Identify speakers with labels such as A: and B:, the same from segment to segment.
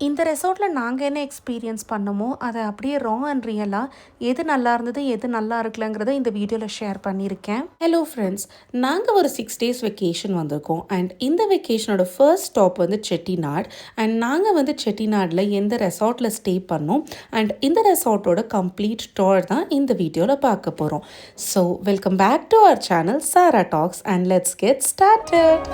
A: இந்த ரெசார்ட்டில் நாங்கள் என்ன எக்ஸ்பீரியன்ஸ் பண்ணோமோ அதை அப்படியே ரா அண்ட் ரியலாக எது நல்லா இருந்தது எது நல்லா இருக்கலங்கிறத இந்த வீடியோவில் ஷேர் பண்ணியிருக்கேன். ஹலோ ஃப்ரெண்ட்ஸ், நாங்கள் ஒரு 6 days வெக்கேஷன் வந்திருக்கோம். அண்ட் இந்த வெக்கேஷனோட ஃபர்ஸ்ட் ஸ்டாப் வந்து செட்டிநாடு. அண்ட் நாங்கள் வந்து செட்டிநாடில் எந்த ரெசார்ட்டில் ஸ்டே பண்ணோம் அண்ட் இந்த ரெசார்ட்டோட கம்ப்ளீட் டூர் தான் இந்த வீடியோவில் பார்க்க போகிறோம். So welcome back to our channel Sara talks and let's get started.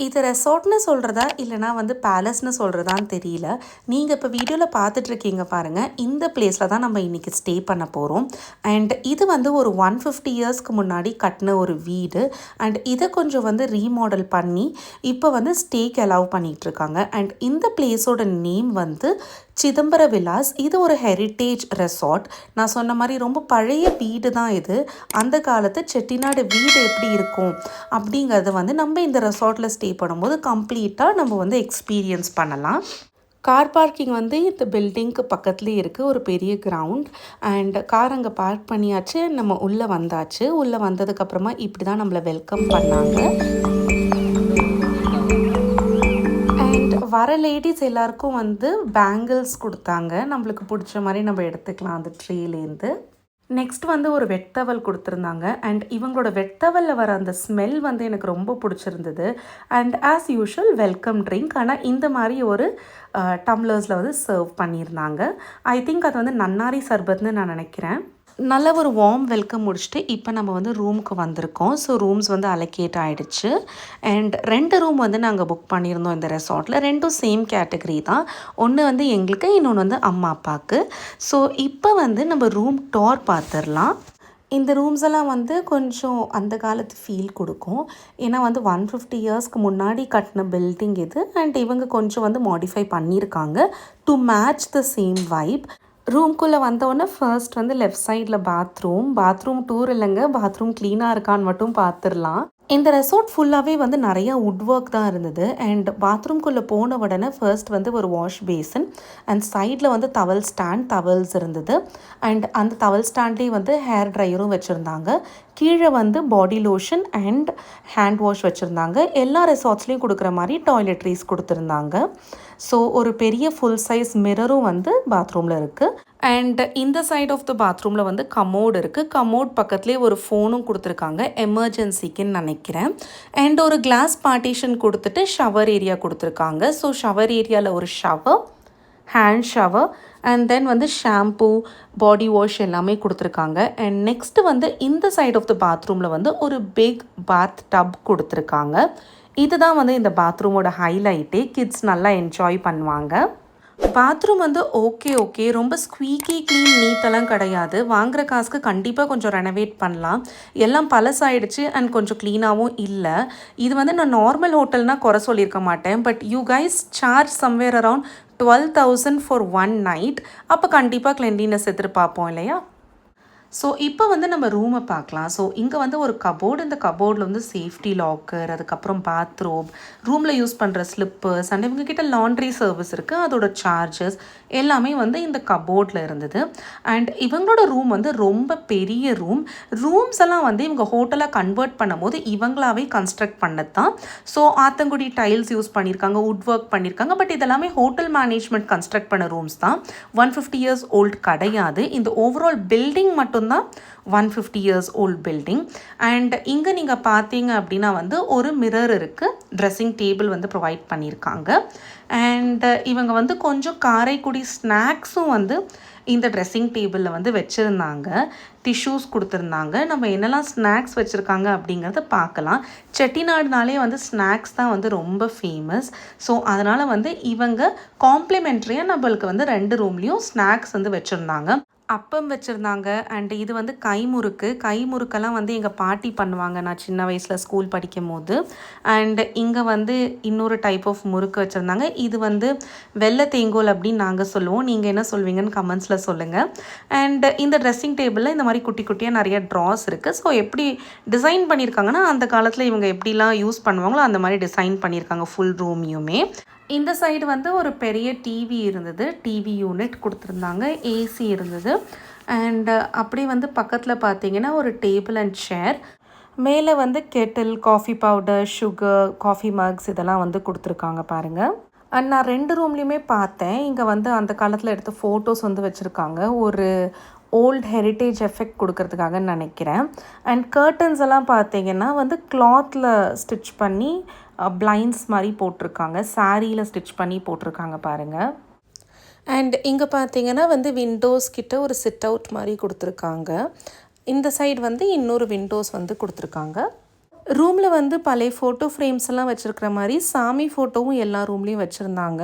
A: இது ரெசார்ட்னு சொல்கிறதா இல்லைனா வந்து பேலஸ்னு சொல்கிறதான்னு தெரியல. நீங்கள் இப்போ வீடியோவில் பார்த்துட்ருக்கீங்க பாருங்கள், இந்த பிளேஸில் தான் நம்ம இன்றைக்கி ஸ்டே பண்ண போகிறோம். அண்ட் இது வந்து ஒரு 150 yearsக்கு முன்னாடி கட்டின ஒரு வீடு. அண்ட் இதை கொஞ்சம் வந்து ரீமாடல் பண்ணி இப்போ வந்து ஸ்டேக்கு அலோவ் பண்ணிகிட்ருக்காங்க. அண்ட் இந்த பிளேஸோட நேம் வந்து சிதம்பர விலாஸ். இது ஒரு ஹெரிட்டேஜ் ரெசார்ட். நான் சொன்ன மாதிரி ரொம்ப பழைய வீடு தான் இது. அந்த காலத்து செட்டிநாடு வீடு எப்படி இருக்கும் அப்படிங்கிறத வந்து நம்ம இந்த ரெசார்ட்டில் ஸ்டே பண்ணும்போது கம்ப்ளீட்டாக நம்ம வந்து எக்ஸ்பீரியன்ஸ் பண்ணலாம். கார் பார்க்கிங் வந்து இந்த பில்டிங்க்கு பக்கத்துலேயே இருக்குது, ஒரு பெரிய கிரவுண்ட். அண்ட் கார் அங்கே பார்க் பண்ணியாச்சு, நம்ம உள்ளே வந்தாச்சு. உள்ளே வந்ததுக்கப்புறமா இப்படி தான் நம்மளை வெல்கம் பண்ணாங்க. வர லேடிஸ் எல்லாருக்கும் வந்து பேங்கிள்ஸ் கொடுத்தாங்க. நம்மளுக்கு பிடிச்ச மாதிரி நம்ம எடுத்துக்கலாம் அந்த ட்ரீலேருந்து. நெக்ஸ்ட் வந்து ஒரு வெட்டவல் கொடுத்துருந்தாங்க. அண்ட் இவங்களோட வெட்டவலில் வர அந்த ஸ்மெல் வந்து எனக்கு ரொம்ப பிடிச்சிருந்தது. And as usual welcome drink, ஆனால் இந்த மாதிரி ஒரு டம்ளர்ஸில் வந்து சர்வ் பண்ணியிருந்தாங்க. ஐ திங்க் அது வந்து நன்னாரி சர்பத்னு நான் நினைக்கிறேன். நல்ல ஒரு வார்ம் வெல்கம் முடிச்சுட்டு இப்போ நம்ம வந்து ரூமுக்கு வந்திருக்கோம். ஸோ ரூம்ஸ் வந்து அலோகேட் ஆகிடுச்சு. அண்ட் 2 ரூம் வந்து நாங்கள் புக் பண்ணியிருந்தோம் இந்த ரெசார்ட்டில். 2ம் சேம் கேட்டகரி தான். ஒன்று வந்து எங்களுக்கு, இன்னொன்று வந்து அம்மா அப்பாவுக்கு. ஸோ இப்போ வந்து நம்ம ரூம் டூர் பார்த்துடலாம். இந்த ரூம்ஸ் எல்லாம் வந்து கொஞ்சம் அந்த காலத்து ஃபீல் கொடுக்கும். ஏன்னா வந்து 150 yearsக்கு முன்னாடி கட்டின பில்டிங் இது. அண்ட் இவங்க கொஞ்சம் வந்து மாடிஃபை பண்ணியிருக்காங்க to match the same vibe. ரூம்குள்ளே வந்தோடனே ஃபர்ஸ்ட் வந்து லெஃப்ட் சைடில் பாத்ரூம் டூர் இல்லைங்க, பாத்ரூம் க்ளீனாக இருக்கான்னு மட்டும் பார்த்துடலாம். இந்த ரெசார்ட் ஃபுல்லாகவே வந்து நிறையா வுட் ஒர்க் தான் இருந்தது. அண்ட் பாத்ரூம்குள்ளே போன உடனே ஃபர்ஸ்ட் வந்து ஒரு வாஷ் பேசன் அண்ட் சைடில் வந்து டவல்ஸ் இருந்தது. அண்ட் அந்த டவல் ஸ்டாண்ட்லேயே வந்து ஹேர் ட்ரையரும் வச்சுருந்தாங்க. கீழே வந்து body lotion and hand wash வச்சுருந்தாங்க. எல்லா ரெசார்ட்ஸ்லேயும் கொடுக்குற மாதிரி டாய்லெட்ரிஸ் கொடுத்துருந்தாங்க. ஸோ ஒரு பெரிய ஃபுல் சைஸ் மிரரும் வந்து பாத்ரூமில் இருக்குது. அண்ட் இந்த சைட் ஆஃப் த பாத்ரூமில் வந்து கமோட் இருக்குது. கமோட் பக்கத்துலேயே ஒரு ஃபோனும் கொடுத்துருக்காங்க, எமர்ஜென்சிக்குன்னு நினைக்கிறேன். அண்ட் ஒரு கிளாஸ் பார்ட்டிஷன் கொடுத்துட்டு ஷவர் ஏரியா கொடுத்துருக்காங்க. ஸோ ஷவர் ஏரியாவில் ஒரு shower, hand shower and then வந்து ஷாம்பூ, பாடி வாஷ் எல்லாமே கொடுத்துருக்காங்க. அண்ட் நெக்ஸ்ட்டு வந்து இந்த சைட் ஆஃப் த பாத்ரூமில் வந்து ஒரு பிக் பாத் டப் கொடுத்துருக்காங்க. இதுதான் வந்து இந்த பாத்ரூமோட ஹைலைட்டே. கிட்ஸ் நல்லா என்ஜாய் பண்ணுவாங்க. பாத்ரூம் வந்து ஓகே ரொம்ப ஸ்குவீக்கி க்ளீன் நீட்டெல்லாம் கிடையாது. வாங்குகிற காசுக்கு கண்டிப்பாக கொஞ்சம் ரெனோவேட் பண்ணலாம். எல்லாம் பழசாயிடுச்சு அண்ட் கொஞ்சம் க்ளீனாகவும் இல்லை. இது வந்து நான் நார்மல் ஹோட்டல்னால் குறை சொல்லியிருக்க மாட்டேன். But you guys charge somewhere around 12,000 for 1 night. அப்போ கண்டிப்பாக க்ளென்லினஸ் எதிர்பார்ப்போம் இல்லையா? ஸோ இப்போ வந்து நம்ம ரூமை பார்க்கலாம். ஸோ இங்கே வந்து ஒரு கபோர்டு, இந்த கபோர்டில் வந்து சேஃப்டி லாக்கர், அதுக்கப்புறம் பாத்ரூம், ரூமில் யூஸ் பண்ணுற ஸ்லிப்பர்ஸ் அண்ட் இவங்கக்கிட்ட லாண்ட்ரி சர்வீஸ் இருக்குது. அதோட சார்ஜஸ் எல்லாமே வந்து இந்த கபோர்டில் இருந்தது. அண்ட் இவங்களோட ரூம் வந்து ரொம்ப பெரிய ரூம்ஸ் எல்லாம் வந்து இவங்க ஹோட்டலாக கன்வெர்ட் பண்ணும்போது இவங்களாவே கன்ஸ்ட்ரக்ட் பண்ணது தான். ஸோ ஆத்தங்குடி டைல்ஸ் யூஸ் பண்ணியிருக்காங்க, வுட் ஒர்க் பண்ணியிருக்காங்க. பட் இதெல்லாமே ஹோட்டல் மேனேஜ்மெண்ட் கன்ஸ்ட்ரக்ட் பண்ண ரூம்ஸ் தான். 150 years old கிடையாது. இந்த ஓவரால் பில்டிங் மட்டும் தான் 150 years old பில்டிங். அண்ட் இங்கே நீங்கள் பார்த்தீங்க அப்படின்னா வந்து ஒரு மிரர் இருக்குது, ட்ரெஸ்ஸிங் டேபிள் வந்து ப்ரொவைட் பண்ணியிருக்காங்க. அண்ட் இவங்க வந்து கொஞ்சம் காரைக்குடி ஸ்நாக்ஸும் வந்து இந்த ட்ரெஸ்ஸிங் டேபிளில் வந்து வச்சுருந்தாங்க. டிஷ்யூஸ் கொடுத்துருந்தாங்க. நம்ம என்னெல்லாம் ஸ்நாக்ஸ் வச்சுருக்காங்க அப்படிங்கிறத பார்க்கலாம். செட்டிநாடுனாலே வந்து ஸ்நாக்ஸ் தான் வந்து ரொம்ப ஃபேமஸ். ஸோ அதனால் வந்து இவங்க காம்ப்ளிமெண்ட்ரியாக நம்மளுக்கு வந்து 2 ரூம்லேயும் ஸ்நாக்ஸ் வந்து வச்சுருந்தாங்க. அப்பம் வச்சுருந்தாங்க. அண்ட் இது வந்து கைமுறுக்கெல்லாம் வந்து எங்கள் பாட்டி பண்ணுவாங்க நான் சின்ன வயசில் ஸ்கூல் படிக்கும் போது. அண்ட் இங்கே வந்து இன்னொரு டைப் ஆஃப் முறுக்கு வச்சுருந்தாங்க. இது வந்து வெள்ளை தேங்கோல் அப்படின்னு நாங்கள் சொல்லுவோம். நீங்கள் என்ன சொல்வீங்கன்னு கமெண்ட்ஸில் சொல்லுங்கள். அண்ட் இந்த ட்ரெஸ்ஸிங் டேபிளில் இந்த மாதிரி குட்டி குட்டியாக நிறைய ட்ராஸ் இருக்குது. ஸோ எப்படி டிசைன் பண்ணியிருக்காங்கன்னா அந்த காலத்தில் இவங்க எப்படிலாம் யூஸ் பண்ணுவாங்களோ அந்த மாதிரி டிசைன் பண்ணியிருக்காங்க ஃபுல் ரூமையுமே. இந்த சைடு வந்து ஒரு பெரிய டிவி இருந்தது, டிவி யூனிட் கொடுத்துருந்தாங்க, ஏசி இருந்தது. அண்ட் அப்படி வந்து பக்கத்தில் பார்த்தீங்கன்னா ஒரு டேபிள் அண்ட் சேர். மேலே வந்து Kettle, coffee powder, sugar, coffee mugs இதெல்லாம் வந்து கொடுத்துருக்காங்க பாருங்கள். அண்ட் நான் 2 ரூம்லேயுமே பார்த்தேன். இங்கே வந்து அந்த காலத்தில் எடுத்த ஃபோட்டோஸ் வந்து வச்சுருக்காங்க. ஒரு ஓல்ட் ஹெரிட்டேஜ் எஃபெக்ட் கொடுக்கறதுக்காகன்னு நினைக்கிறேன். அண்ட் கர்டன்ஸ் எல்லாம் பார்த்தீங்கன்னா வந்து கிளாத்தில் ஸ்டிச் பண்ணி பிளைண்ட்ஸ் மாதிரி போட்டிருக்காங்க. சாரியில் ஸ்டிச் பண்ணி போட்டிருக்காங்க பாருங்கள். அண்ட் இங்கே பார்த்தீங்கன்னா வந்து விண்டோஸ் கிட்ட ஒரு சிட் அவுட் மாதிரி கொடுத்துருக்காங்க. இந்த சைடு வந்து இன்னொரு விண்டோஸ் வந்து கொடுத்துருக்காங்க. ரூமில் வந்து பழைய ஃபோட்டோ ஃப்ரேம்ஸ் எல்லாம் வச்சுருக்கிற மாதிரி சாமி ஃபோட்டோவும் எல்லா ரூம்லேயும் வச்சுருந்தாங்க.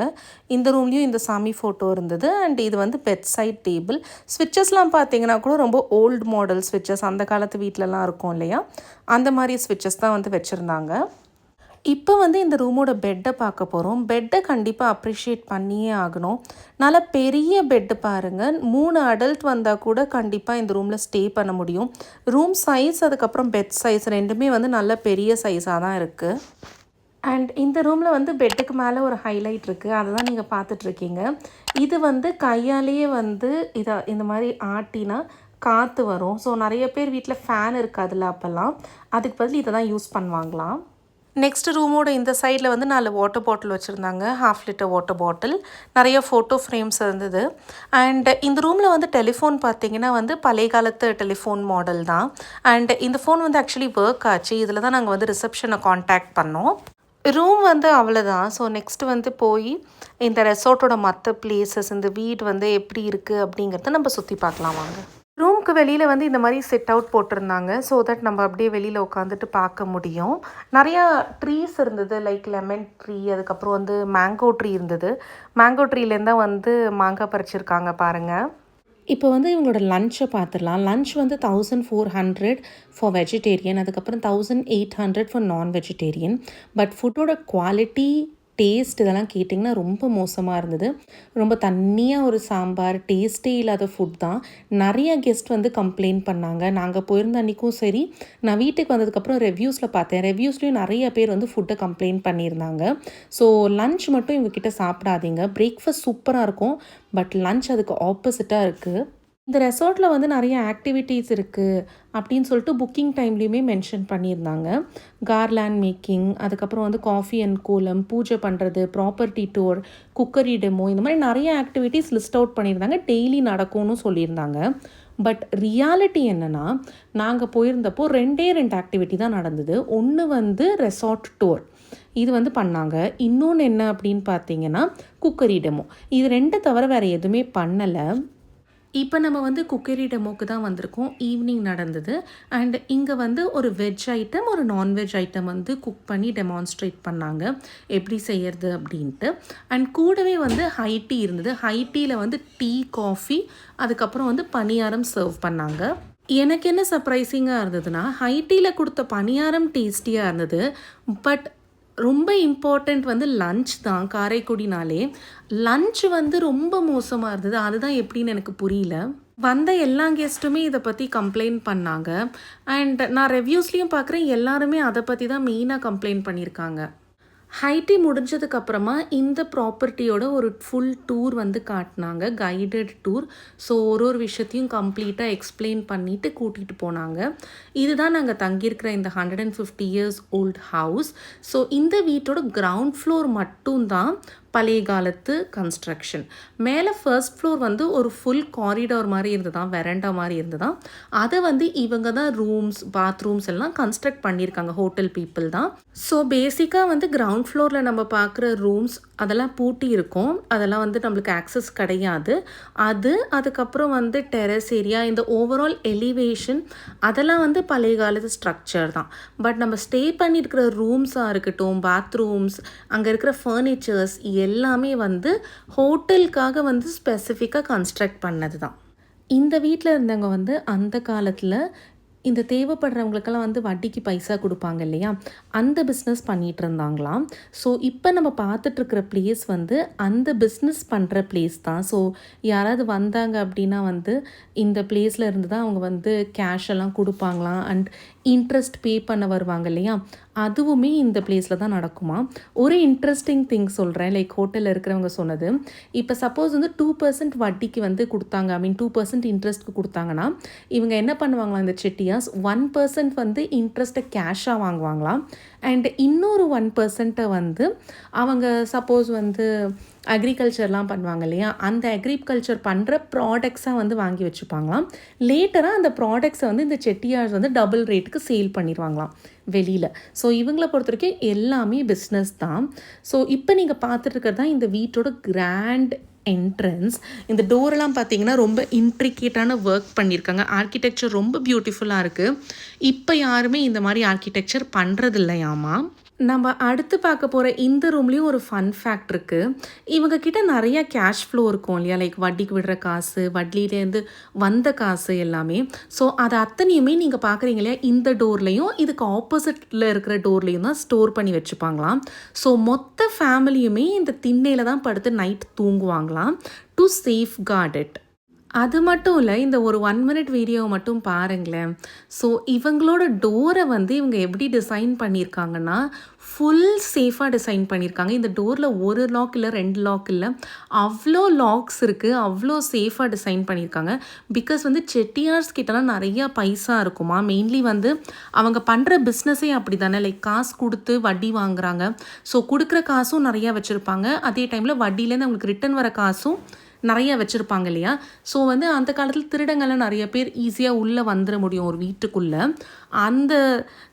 A: இந்த ரூம்லேயும் இந்த சாமி ஃபோட்டோ இருந்தது. அண்ட் இது வந்து பெட் சைட் டேபிள். ஸ்விட்சஸ்லாம் பார்த்தீங்கன்னா கூட ரொம்ப ஓல்டு மாடல் ஸ்விட்சஸ், அந்த காலத்து வீட்டிலலாம் இருக்கும் இல்லையா, அந்த மாதிரி ஸ்விட்சஸ் தான் வந்து வச்சுருந்தாங்க. இப்போ வந்து இந்த ரூமோட பெட்டை பார்க்க போகிறோம். பெட்டை கண்டிப்பாக அப்ரிஷியேட் பண்ணியே ஆகணும். நல்லா பெரிய பெட்டு பாருங்கள். 3 அடல்ட் வந்தால் கூட கண்டிப்பாக இந்த ரூமில் ஸ்டே பண்ண முடியும். ரூம் சைஸ் அதுக்கப்புறம் பெட் சைஸ் ரெண்டுமே வந்து நல்ல பெரிய சைஸாக தான் இருக்குது. அண்ட் இந்த ரூமில் வந்து பெட்டுக்கு மேலே ஒரு ஹைலைட் இருக்குது, அதை தான் நீங்கள் பார்த்துட்ருக்கீங்க. இது வந்து கையாலேயே வந்து இந்த மாதிரி ஆட்டினா காற்று வரும். ஸோ நிறைய பேர் வீட்டில் ஃபேன் இருக்காதுல்ல, அப்போல்லாம் அதுக்கு பதில் இதை தான் யூஸ் பண்ணுவாங்களாம். நெக்ஸ்ட் ரூமோட இந்த சைடில் வந்து 4 வாட்டர் பாட்டில் வச்சுருந்தாங்க, 1/2 லிட்டர் வாட்டர் பாட்டில். நிறைய ஃபோட்டோ ஃப்ரேம்ஸ் இருந்தது. அண்ட் இந்த ரூமில் வந்து டெலிஃபோன் பார்த்தீங்கன்னா வந்து பழைய காலத்து டெலிஃபோன் மாடல் தான். அண்ட் இந்த ஃபோன் வந்து ஆக்சுவலி ஒர்க் ஆச்சு. இதில் தான் நாங்கள் வந்து ரிசப்ஷனை காண்டாக்ட் பண்ணோம். ரூம் வந்து அவ்வளோதான். ஸோ நெக்ஸ்ட்டு வந்து போய் இந்த ரெசார்ட்டோட மற்ற பிளேசஸ், இந்த வீடு வந்து எப்படி இருக்குது அப்படிங்கிறத நம்ம சுற்றி பார்க்கலாம் வாங்க. ரூமுக்கு வெளியில் வந்து இந்த மாதிரி செட் அவுட் போட்டிருந்தாங்க. ஸோ தட் நம்ம அப்படியே வெளியில் உட்காந்துட்டு பார்க்க முடியும். நிறையா ட்ரீஸ் இருந்தது, லைக் லெமன் ட்ரீ, அதுக்கப்புறம் வந்து மேங்கோ ட்ரீ இருந்தது. மேங்கோ ட்ரீலேருந்து தான் வந்து மாங்காய் பறிச்சிருக்காங்க பாருங்கள். இப்போ வந்து இவங்களோட லஞ்சை பார்த்துடலாம். லஞ்ச் வந்து 1400 ஃபார் வெஜிடேரியன், அதுக்கப்புறம் 1800 ஃபார் நான் வெஜிடேரியன். பட் ஃபுட்டோட குவாலிட்டி, டேஸ்ட் இதெல்லாம் கேட்டிங்கன்னா ரொம்ப மோசமாக இருந்தது. ரொம்ப தண்ணியாக ஒரு சாம்பார், டேஸ்ட்டே இல்லாத ஃபுட் தான். நிறைய கெஸ்ட் வந்து கம்ப்ளைண்ட் பண்ணாங்க. நாங்கள் போயிருந்த அன்றைக்கும் சரி, நான் வீட்டுக்கு வந்ததுக்கப்புறம் ரெவ்யூஸில் பார்த்தேன். ரெவ்யூஸ்லேயும் நிறைய பேர் வந்து ஃபுட்டை கம்ப்ளைண்ட் பண்ணியிருந்தாங்க. ஸோ லன்ச் மட்டும் இவங்கக்கிட்ட சாப்பிடாதீங்க. பிரேக்ஃபாஸ்ட் சூப்பராக இருக்கும், பட் லன்ச் அதுக்கு ஆப்போசிட்டாக இருக்குது. இந்த ரெசார்ட்டில் வந்து நிறைய ஆக்டிவிட்டீஸ் இருக்குது அப்படின்னு சொல்லிட்டு புக்கிங் டைம்லேயுமே மென்ஷன் பண்ணியிருந்தாங்க. கார்லேண்ட் மேக்கிங், அதுக்கப்புறம் வந்து காஃபி அண்ட் கோலம், பூஜை பண்ணுறது, ப்ராப்பர்ட்டி டூர், குக்கரி டெமோ, இந்த மாதிரி நிறைய ஆக்டிவிட்டீஸ் லிஸ்ட் அவுட் பண்ணியிருந்தாங்க. டெய்லி நடக்கும்னு சொல்லியிருந்தாங்க. பட் ரியாலிட்டி என்னென்னா, நாங்கள் போயிருந்தப்போ 2 ஆக்டிவிட்டி தான் நடந்தது. ஒன்று வந்து ரெசார்ட் டூர், இது வந்து பண்ணாங்க. இன்னொன்று என்ன அப்படின்னு பார்த்தீங்கன்னா குக்கரி டெமோ. இது 2 தவிர வேறு எதுவுமே பண்ணலை. இப்போ நம்ம வந்து குக்கரி டெமோக்கு தான் வந்திருக்கோம். ஈவினிங் நடந்தது. அண்ட் இங்கே வந்து ஒரு வெஜ் ஐட்டம், ஒரு நான்வெஜ் ஐட்டம் வந்து குக் பண்ணி டெமான்ஸ்ட்ரேட் பண்ணாங்க எப்படி செய்யறது அப்படின்ட்டு. அண்ட் கூடவே வந்து ஹை டீ இருந்தது. ஹை டீயில் வந்து டீ, காஃபி, அதுக்கப்புறம் வந்து பணியாரம் சர்வ் பண்ணாங்க. எனக்கு என்ன சர்ப்ரைசிங்காக இருந்ததுன்னா, ஹை டீயில் கொடுத்த பணியாரம் டேஸ்டியாக இருந்தது. பட் ரொம்ப இம்பார்ட்டண்ட் வந்து லன்ச் தான். காரைக்குடினாலே லன்ச் வந்து ரொம்ப மோசமாக இருந்தது. அதுதான் எப்படின்னு எனக்கு புரியல. வந்த எல்லா கெஸ்ட்டுமே இதை பற்றி கம்ப்ளைண்ட் பண்ணாங்க. அண்ட் நான் ரெவ்யூஸ்லேயும் பார்க்குறேன், எல்லாருமே அதை பற்றி தான் மெயினாக கம்ப்ளைண்ட் பண்ணியிருக்காங்க. ஹைட்டி முடிஞ்சதுக்கப்புறமா இந்த ப்ராப்பர்ட்டியோட ஒரு ஃபுல் டூர் வந்து காட்டினாங்க, கைடட் டூர். ஸோ ஒரு விஷயத்தையும் கம்ப்ளீட்டாக எக்ஸ்பிளைன் பண்ணிவிட்டு கூட்டிகிட்டு போனாங்க. இதுதான் நாங்கள் தங்கியிருக்கிற இந்த 150 இயர்ஸ் ஓல்ட் ஹவுஸ். ஸோ இந்த வீட்டோட கிரவுண்ட் ஃப்ளோர் மட்டும்தான் பழைய காலத்து கன்ஸ்ட்ரக்ஷன். மேலே ஃபர்ஸ்ட் ஃப்ளோர் வந்து ஒரு ஃபுல் காரிடார் மாதிரி இருந்ததான், வெரண்டா மாதிரி இருந்ததான். அதை வந்து இவங்க தான் ரூம்ஸ், பாத்ரூம்ஸ் எல்லாம் கன்ஸ்ட்ரக்ட் பண்ணியிருக்காங்க. ஹோட்டல் பீப்புள் தான். ஸோ பேசிக்காக வந்து கிரவுண்ட் ஃப்ளோரில் நம்ம பார்க்குற ரூம்ஸ் அதெல்லாம் பூட்டி இருக்கும். அதெல்லாம் வந்து நம்மளுக்கு ஆக்சஸ் கிடையாது. அதுக்கப்புறம் வந்து டெரஸ் ஏரியா, இந்த ஓவரால் எலிவேஷன் அதெல்லாம் வந்து பழைய காலத்து ஸ்ட்ரக்சர் தான். பட் நம்ம ஸ்டே பண்ணியிருக்கிற ரூம்ஸாக இருக்கட்டும், பாத்ரூம்ஸ், அங்கே இருக்கிற ஃபர்னிச்சர்ஸ் எல்லாமே வந்து ஹோட்டலுக்காக வந்து ஸ்பெசிஃபிக்காக கன்ஸ்ட்ரக்ட் பண்ணது தான். இந்த வீட்டில் இருந்தவங்க வந்து அந்த காலத்தில் இந்த தேவைப்படுறவங்களுக்கெல்லாம் வந்து வட்டிக்கு பைசா கொடுப்பாங்க இல்லையா, அந்த பிஸ்னஸ் பண்ணிகிட்டு இருந்தாங்களாம். ஸோ இப்போ நம்ம பார்த்துட்ருக்கிற பிளேஸ் வந்து அந்த பிஸ்னஸ் பண்ணுற பிளேஸ் தான். ஸோ யாராவது வந்தாங்க அப்படின்னா வந்து இந்த பிளேஸில் இருந்து தான் அவங்க வந்து கேஷ் எல்லாம் கொடுப்பாங்களாம். அண்ட் இன்ட்ரெஸ்ட் பே பண்ண வருவாங்க இல்லையா, அதுவுமே இந்த பிளேஸில் தான் நடக்குமா. ஒரு இன்ட்ரெஸ்டிங் திங் சொல்கிறேன், லைக் ஹோட்டலில் இருக்கிறவங்க சொன்னது. இப்போ சப்போஸ் வந்து 2% வட்டிக்கு வந்து கொடுத்தாங்க, ஐ மீன் 2% இன்ட்ரெஸ்ட்க்கு கொடுத்தாங்கன்னா இவங்க என்ன பண்ணுவாங்களாம், இந்த செட்டியாஸ் 1% வந்து இன்ட்ரெஸ்ட்டை கேஷாக வாங்குவாங்களாம். அண்ட் இன்னொரு 1% வந்து அவங்க சப்போஸ் வந்து அக்ரிகல்ச்சர்லாம் பண்ணுவாங்க இல்லையா, அந்த அக்ரிகல்ச்சர் பண்ணுற ப்ராடக்ட்ஸாக வந்து வாங்கி வச்சுப்பாங்களாம். லேட்டராக அந்த ப்ராடக்ட்ஸை வந்து இந்த செட்டியார்ஸ் வந்து டபுள் ரேட்டுக்கு சேல் பண்ணிடுவாங்களாம் வெளியில். ஸோ இவங்களை பொறுத்த வரைக்கும் எல்லாமே பிஸ்னஸ் தான். ஸோ இப்போ நீங்கள் பார்த்துட்டு இருக்கிறது தான் இந்த வீட்டோட கிராண்ட் என்ட்ரன்ஸ். இந்த டோரெல்லாம் பார்த்தீங்கன்னா ரொம்ப இன்ட்ரிகேட்டான ஒர்க் பண்ணியிருக்காங்க. ஆர்கிடெக்சர் ரொம்ப பியூட்டிஃபுல்லாக இருக்குது. இப்போ யாருமே இந்த மாதிரி ஆர்கிடெக்சர் பண்ணுறது இல்லையாமா. நம்ம அடுத்து பார்க்க போகிற இந்த ரூம்லேயும் ஒரு ஃபன் ஃபேக்ட் இருக்குது. இவங்கக்கிட்ட நிறையா கேஷ் ஃப்ளோ இருக்கும் இல்லையா, லைக் வட்டிக்கு விடுற காசு, வட்டியிலேருந்து வந்த காசு எல்லாமே. ஸோ அதை அத்தனையுமே நீங்கள் பார்க்குறீங்க இல்லையா, இந்த டோர்லேயும் இதுக்கு ஆப்போசிட்டில் இருக்கிற டோர்லேயும் தான் ஸ்டோர் பண்ணி வச்சுப்பாங்களாம். ஸோ மொத்த ஃபேமிலியுமே இந்த திண்ணையில் தான் படுத்து நைட் தூங்குவாங்களாம், டு சேஃப் கார்ட் இட். அது மட்டும் இல்லை, இந்த ஒரு 1 minute வீடியோவை மட்டும் பாருங்களேன். ஸோ இவங்களோட டோரை வந்து இவங்க எப்படி டிசைன் பண்ணியிருக்காங்கன்னா ஃபுல் சேஃபாக டிசைன் பண்ணியிருக்காங்க. இந்த டோரில் ஒரு லாக் இல்லை, 2 லாக் இல்லை, அவ்வளோ லாக்ஸ் இருக்குது, அவ்வளோ சேஃபாக டிசைன் பண்ணியிருக்காங்க. பிகாஸ் வந்து செட்டியார்ஸ் கிட்டலாம் நிறையா பைசா இருக்குமா. மெயின்லி வந்து அவங்க பண்ணுற பிஸ்னஸே அப்படி தானே, லைக் காசு கொடுத்து வட்டி வாங்குறாங்க. ஸோ கொடுக்குற காசும் நிறையா வச்சுருப்பாங்க, அதே டைமில் வட்டியிலேருந்து அவங்களுக்கு ரிட்டன் வர காசும் நிறைய வச்சுருப்பாங்க இல்லையா. ஸோ வந்து அந்த காலத்தில் திருடங்கள்லாம் நிறைய பேர் ஈஸியாக உள்ளே வந்துட முடியும் ஒரு வீட்டுக்குள்ளே. அந்த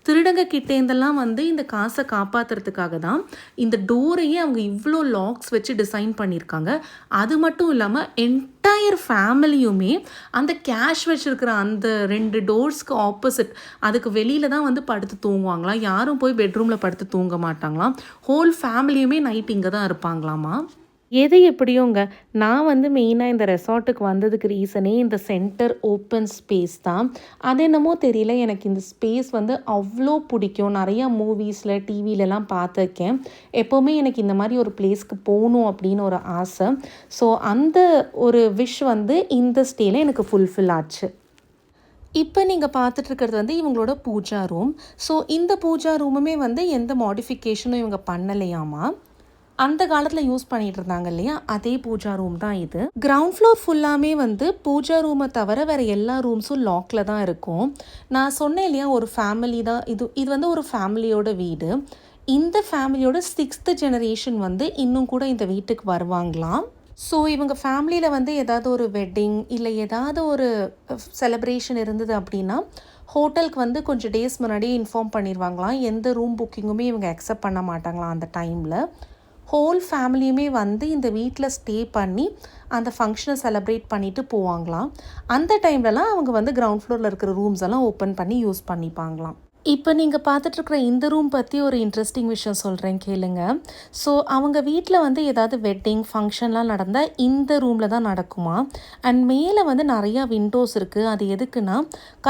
A: திருடங்க கிட்டேருந்தெல்லாம் வந்து இந்த காசை காப்பாற்றுறதுக்காக தான் இந்த டோரையே அவங்க இவ்வளோ லாக்ஸ் வச்சு டிசைன் பண்ணியிருக்காங்க. அது மட்டும் இல்லாமல் என்டையர் ஃபேமிலியுமே அந்த கேஷ் வச்சுருக்கிற அந்த 2 டோர்ஸ்க்கு ஆப்போசிட் அதுக்கு வெளியில் தான் வந்து படுத்து தூங்குவாங்களாம். யாரும் போய் பெட்ரூமில் படுத்து தூங்க மாட்டாங்களாம். ஹோல் ஃபேமிலியுமே நைட் இங்கே தான் இருப்பாங்களாமா. எது எப்படியோங்க, நான் வந்து மெயினாக இந்த ரெசார்ட்டுக்கு வந்ததுக்கு ரீசனே இந்த சென்டர் ஓப்பன் ஸ்பேஸ் தான். அது என்னமோ தெரியல, எனக்கு இந்த ஸ்பேஸ் வந்து அவ்வளோ பிடிக்கும். நிறையா மூவிஸில் டிவிலெலாம் பார்த்துருக்கேன். எப்போவுமே எனக்கு இந்த மாதிரி ஒரு பிளேஸ்க்கு போகணும் அப்படின்னு ஒரு ஆசை. ஸோ அந்த ஒரு விஷ் வந்து இந்த ஸ்டேயில் எனக்கு ஃபுல்ஃபில் ஆச்சு. இப்போ நீங்கள் பார்த்துட்ருக்கிறது வந்து இவங்களோட பூஜா ரூம். ஸோ இந்த பூஜா ரூமுமே வந்து எந்த மாடிஃபிகேஷனும் இவங்க பண்ணலையாமா. அந்த காலத்தில் யூஸ் பண்ணிகிட்டு இருந்தாங்க இல்லையா, அதே பூஜா ரூம் தான் இது. கிரவுண்ட் ஃப்ளோர் ஃபுல்லாமே வந்து பூஜா ரூமை தவிர வேறு எல்லா ரூம்ஸும் லாக்கில் தான் இருக்கும். நான் சொன்னேன் இல்லையா, ஒரு ஃபேமிலி தான் இது வந்து ஒரு ஃபேமிலியோட வீடு. இந்த ஃபேமிலியோட 6th ஜெனரேஷன் வந்து இன்னும் கூட இந்த வீட்டுக்கு வருவாங்களாம். ஸோ இவங்க ஃபேமிலியில் வந்து ஏதாவது ஒரு வெட்டிங் இல்லை ஏதாவது ஒரு செலிப்ரேஷன் இருந்தது அப்படின்னா ஹோட்டலுக்கு வந்து கொஞ்சம் டேஸ் முன்னாடியே இன்ஃபார்ம் பண்ணிடுவாங்களாம். எந்த ரூம் புக்கிங்குமே இவங்க அக்செப்ட் பண்ண மாட்டாங்களாம் அந்த டைமில். ஹோல் ஃபேமிலியுமே வந்து இந்த வீட்டில் ஸ்டே பண்ணி அந்த ஃபங்க்ஷனை செலிப்ரேட் பண்ணிவிட்டு போவாங்களாம். அந்த டைம்லலாம் அவங்க வந்து கிரவுண்ட் ஃப்ளோரில் இருக்கிற ரூம்ஸ் எல்லாம் ஓப்பன் பண்ணி யூஸ் பண்ணிப்பாங்களாம். இப்போ நீங்கள் பார்த்துட்ருக்குற இந்த ரூம் பற்றி ஒரு இன்ட்ரெஸ்டிங் விஷயம் சொல்கிறேன் கேளுங்க. ஸோ அவங்க வீட்டில் வந்து ஏதாவது வெட்டிங் ஃபங்க்ஷன்லாம் நடந்தால் இந்த ரூமில் தான் நடக்குமா. அண்ட் மேலே வந்து நிறையா விண்டோஸ் இருக்குது. அது எதுக்குன்னா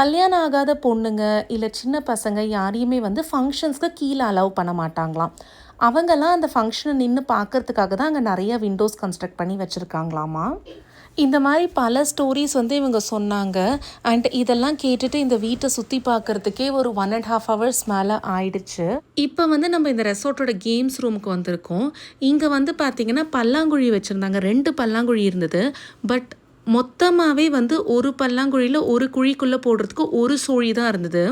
A: கல்யாணம் ஆகாத பொண்ணுங்க இல்லை சின்ன பசங்க யாரையுமே வந்து ஃபங்க்ஷன்ஸ்க்கு கீழே அலோவ் பண்ண மாட்டாங்களாம். அவங்கெல்லாம் அந்த ஃபங்க்ஷனை நின்று பார்க்கறதுக்காக தான் அங்கே நிறையா விண்டோஸ் கன்ஸ்ட்ரக்ட் பண்ணி வச்சுருக்காங்களாமா. இந்த மாதிரி பல ஸ்டோரிஸ் வந்து இவங்க சொன்னாங்க. அண்ட் இதெல்லாம் கேட்டுட்டு இந்த வீட்டை சுற்றி பார்க்குறதுக்கே ஒரு 1.5 hours மேலே ஆயிடுச்சு. இப்போ வந்து நம்ம இந்த ரெசார்ட்டோட கேம்ஸ் ரூமுக்கு வந்திருக்கோம். இங்கே வந்து பார்த்திங்கன்னா பல்லாங்குழி வச்சுருந்தாங்க. 2 பல்லாங்குழி இருந்தது. பட் மொத்தமாகவே வந்து ஒரு பல்லாங்குழியில் ஒரு குழிக்குள்ளே போடுறதுக்கு ஒரு சோழி தான் இருந்தது.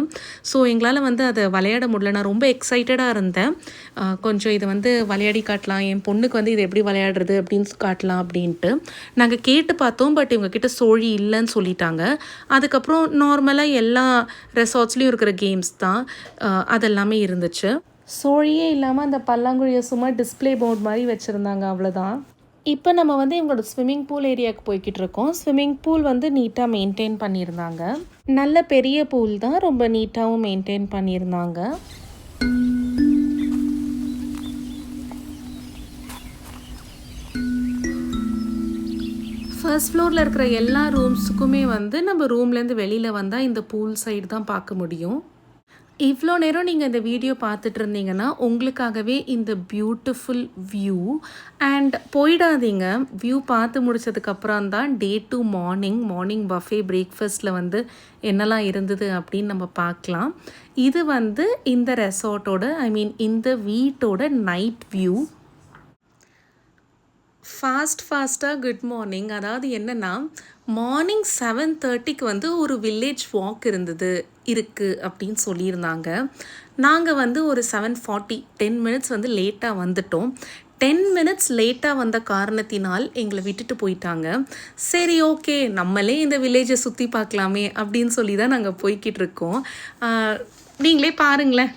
A: ஸோ எங்களால் வந்து அதை விளையாட முடியல. நான் ரொம்ப எக்ஸைட்டடாக இருந்தேன். கொஞ்சம் இதை வந்து விளையாடி காட்டலாம், என் பொண்ணுக்கு வந்து இது எப்படி விளையாடுறது அப்படின்னு காட்டலாம் அப்படின்ட்டு நாங்கள் கேட்டு பார்த்தோம். பட் இவங்கக்கிட்ட சோழி இல்லைன்னு சொல்லிட்டாங்க. அதுக்கப்புறம் நார்மலாக எல்லா ரெசார்ட்ஸ்லேயும் இருக்கிற கேம்ஸ் தான் அதெல்லாமே இருந்துச்சு. சோழியே இல்லாமல் அந்த பல்லாங்குழியை சும்மா டிஸ்பிளே போர்ட் மாதிரி வச்சுருந்தாங்க, அவ்வளோதான். இப்போ நம்ம வந்து இவங்களோட ஸ்விம்மிங் பூல் ஏரியாவுக்கு போய்கிட்டு இருக்கோம். ஸ்விம்மிங் பூல் வந்து நீட்டாக மெயின்டைன் பண்ணியிருந்தாங்க. நல்ல பெரிய பூல் தான், ரொம்ப நீட்டாகவும் மெயின்டைன் பண்ணியிருந்தாங்க. ஃபர்ஸ்ட் ஃப்ளோரில் இருக்கிற எல்லா ரூம்ஸுக்குமே வந்து நம்ம ரூம்லேருந்து வெளியில் வந்தால் இந்த பூல் சைடு தான் பார்க்க முடியும். இவ்வளோ நேரம் நீங்கள் இந்த வீடியோ பார்த்துட்டு இருந்தீங்கன்னா உங்களுக்காகவே இந்த பியூட்டிஃபுல் வியூ அண்ட் போயிடாதீங்க. வியூ பார்த்து முடிச்சதுக்கப்புறம் தான் டே 2 மார்னிங் பஃபே பிரேக்ஃபாஸ்ட்டில் வந்து என்னெல்லாம் இருந்தது அப்படின்னு நம்ம பார்க்கலாம். இது வந்து இந்த ரெசார்ட்டோட இந்த வீட்டோட நைட் வியூ. ஃபாஸ்ட்டாக குட் மார்னிங். அதாவது என்னென்னா மார்னிங் 7:30க்கு வந்து ஒரு வில்லேஜ் வாக் இருக்குது அப்படின்னு சொல்லியிருந்தாங்க. நாங்கள் வந்து ஒரு 7:40 10 மினிட்ஸ் வந்து லேட்டாக வந்துட்டோம். 10 மினிட்ஸ் லேட்டாக வந்த காரணத்தினால் எங்களை விட்டுட்டு போயிட்டாங்க. சரி ஓகே, நம்மளே இந்த வில்லேஜை சுற்றி பார்க்கலாமே அப்படின்னு சொல்லி தான் நாங்கள் போய்கிட்டு இருக்கோம். நீங்களே பாருங்களேன்.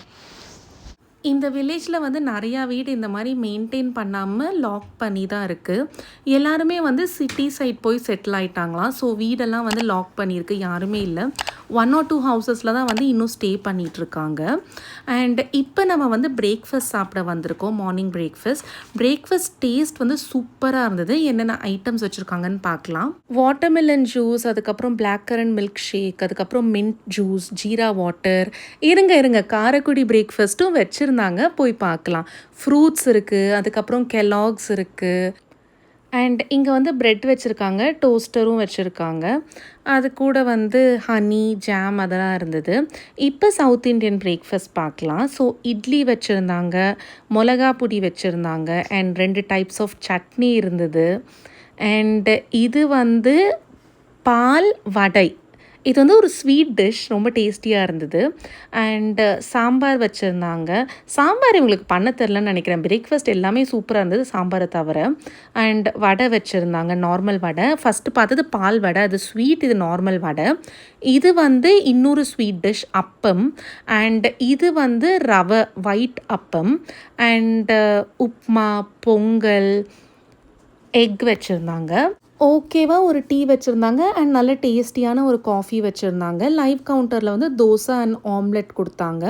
A: இந்த வில்லேஜில் வந்து நிறையா வீடு இந்த மாதிரி மெயின்டைன் பண்ணாமல் லாக் பண்ணி தான் இருக்குது. எல்லாருமே வந்து சிட்டி சைட் போய் செட்டில் ஆகிட்டாங்களாம். ஸோ வீடெல்லாம் வந்து லாக் பண்ணியிருக்கு, யாருமே இல்லை. 1 or 2 ஹவுசஸில் தான் வந்து இன்னும் ஸ்டே பண்ணிகிட்ருக்காங்க. அண்ட் இப்போ நம்ம வந்து பிரேக்ஃபாஸ்ட் சாப்பிட வந்திருக்கோம். மார்னிங் பிரேக்ஃபாஸ்ட் டேஸ்ட் வந்து சூப்பராக இருந்தது. என்னென்ன ஐட்டம்ஸ் வச்சுருக்காங்கன்னு பார்க்கலாம். வாட்டர்மெலன் ஜூஸ், அதுக்கப்புறம் பிளாக் கரண்ட் மில்க் ஷேக், அதுக்கப்புறம் மின்ட் ஜூஸ், ஜீரா வாட்டர். இருங்க காரைக்குடி பிரேக்ஃபாஸ்ட்டும் வச்சுருந்தாங்க, போய் பார்க்கலாம். ஃப்ரூட்ஸ் இருக்குது, அதுக்கப்புறம் கெலாக்ஸ் இருக்குது. அண்ட் இங்கே வந்து ப்ரெட் வச்சுருக்காங்க, டோஸ்டரும் வச்சுருக்காங்க. அது கூட வந்து ஹனி, ஜாம் அதெல்லாம் இருந்தது. இப்போ சவுத் இண்டியன் பிரேக்ஃபாஸ்ட் பார்க்கலாம். ஸோ இட்லி வச்சுருந்தாங்க, மிளகா பொடி வச்சுருந்தாங்க, அண்ட் 2 டைப்ஸ் ஆஃப் சட்னி இருந்தது. அண்ட் இது வந்து பால் வடை. இது வந்து ஒரு ஸ்வீட் டிஷ், ரொம்ப டேஸ்டியாக இருந்தது. அண்டு சாம்பார் வச்சுருந்தாங்க. சாம்பார் இவங்களுக்கு பண்ண தெரிலன்னு நினைக்கிறேன். பிரேக்ஃபாஸ்ட் எல்லாமே சூப்பராக இருந்தது சாம்பாரை தவிர. அண்ட் வடை வச்சுருந்தாங்க, நார்மல் வடை. ஃபஸ்ட்டு பார்த்தது பால் வடை, அது ஸ்வீட், இது நார்மல் வடை. இது வந்து இன்னொரு ஸ்வீட் டிஷ் அப்பம். அண்ட் இது வந்து ரவை ஒயிட் அப்பம். அண்டு உப்மா, பொங்கல், எக் வச்சுருந்தாங்க. ஓகேவா ஒரு டீ வச்சுருந்தாங்க. அண்ட் நல்ல டேஸ்டியான ஒரு காஃபி வச்சுருந்தாங்க. லைவ் கவுண்டரில் வந்து தோசை அண்ட் ஆம்லெட் கொடுத்தாங்க.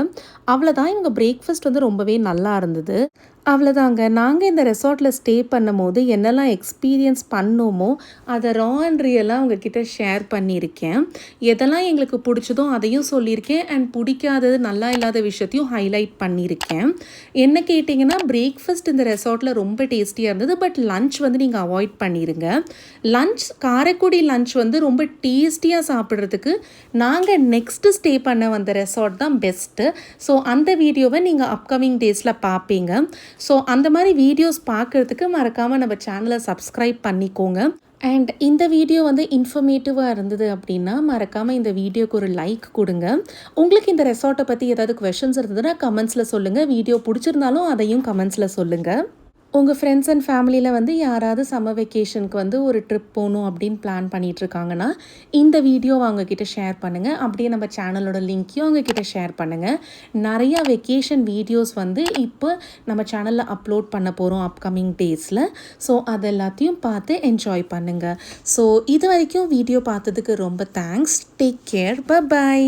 A: அவ்வளோதான். இவங்க பிரேக்ஃபாஸ்ட் வந்து ரொம்பவே நல்லா இருந்தது. அவ்வளோதாங்க. நாங்கள் இந்த ரெசார்ட்டில் ஸ்டே பண்ணும் போது என்னெல்லாம் எக்ஸ்பீரியன்ஸ் பண்ணோமோ அதை ரா அண்ட் ரியலாக உங்ககிட்ட ஷேர் பண்ணியிருக்கேன். எதெல்லாம் எங்களுக்கு பிடிச்சதோ அதையும் சொல்லியிருக்கேன். அண்ட் பிடிக்காதது, நல்லா இல்லாத விஷயத்தையும் ஹைலைட் பண்ணியிருக்கேன். என்ன கேட்டிங்கன்னா, பிரேக்ஃபாஸ்ட் இந்த ரெசார்ட்டில் ரொம்ப டேஸ்டியாக இருந்தது. பட் லன்ச் வந்து நீங்கள் அவாய்ட் பண்ணிடுங்க. காரைக்குடி லன்ச் வந்து ரொம்ப டேஸ்டியாக சாப்பிட்றதுக்கு நாங்கள் நெக்ஸ்ட்டு ஸ்டே பண்ண வந்த ரெசார்ட் தான் பெஸ்ட்டு. ஸோ அந்த வீடியோவை நீங்கள் அப்கமிங் டேஸில் பார்ப்பீங்க. ஸோ அந்த மாதிரி வீடியோஸ் பார்க்குறதுக்கு மறக்காமல் நம்ம சேனலை சப்ஸ்கிரைப் பண்ணிக்கோங்க. அண்ட் இந்த வீடியோ வந்து இன்ஃபர்மேட்டிவாக இருந்தது அப்படின்னா மறக்காமல் இந்த வீடியோக்கு ஒரு லைக் கொடுங்க. உங்களுக்கு இந்த ரெசார்ட்டை பற்றி ஏதாவது கொஷின்ஸ் இருந்ததுன்னா கமெண்ட்ஸில் சொல்லுங்கள். வீடியோ பிடிச்சிருந்தாலும் அதையும் கமெண்ட்ஸில் சொல்லுங்கள். உங்கள் ஃப்ரெண்ட்ஸ் அண்ட் ஃபேமிலியில் வந்து யாராவது சம்மர் வெக்கேஷனுக்கு வந்து ஒரு ட்ரிப் போகணும் அப்படின்னு பிளான் பண்ணிகிட்ருக்காங்கன்னா இந்த வீடியோவை அவங்கக்கிட்ட ஷேர் பண்ணுங்கள். அப்படியே நம்ம சேனலோட லிங்க்கையும் அவங்கக்கிட்ட ஷேர் பண்ணுங்கள். நிறையா வெக்கேஷன் வீடியோஸ் வந்து இப்போ நம்ம சேனலில் அப்லோட் பண்ண போகிறோம் அப்கமிங் டேஸில். ஸோ அது எல்லாத்தையும் பார்த்து என்ஜாய் பண்ணுங்கள். ஸோ இது வரைக்கும் வீடியோ பார்த்ததுக்கு ரொம்ப தேங்க்ஸ். Take care. பை.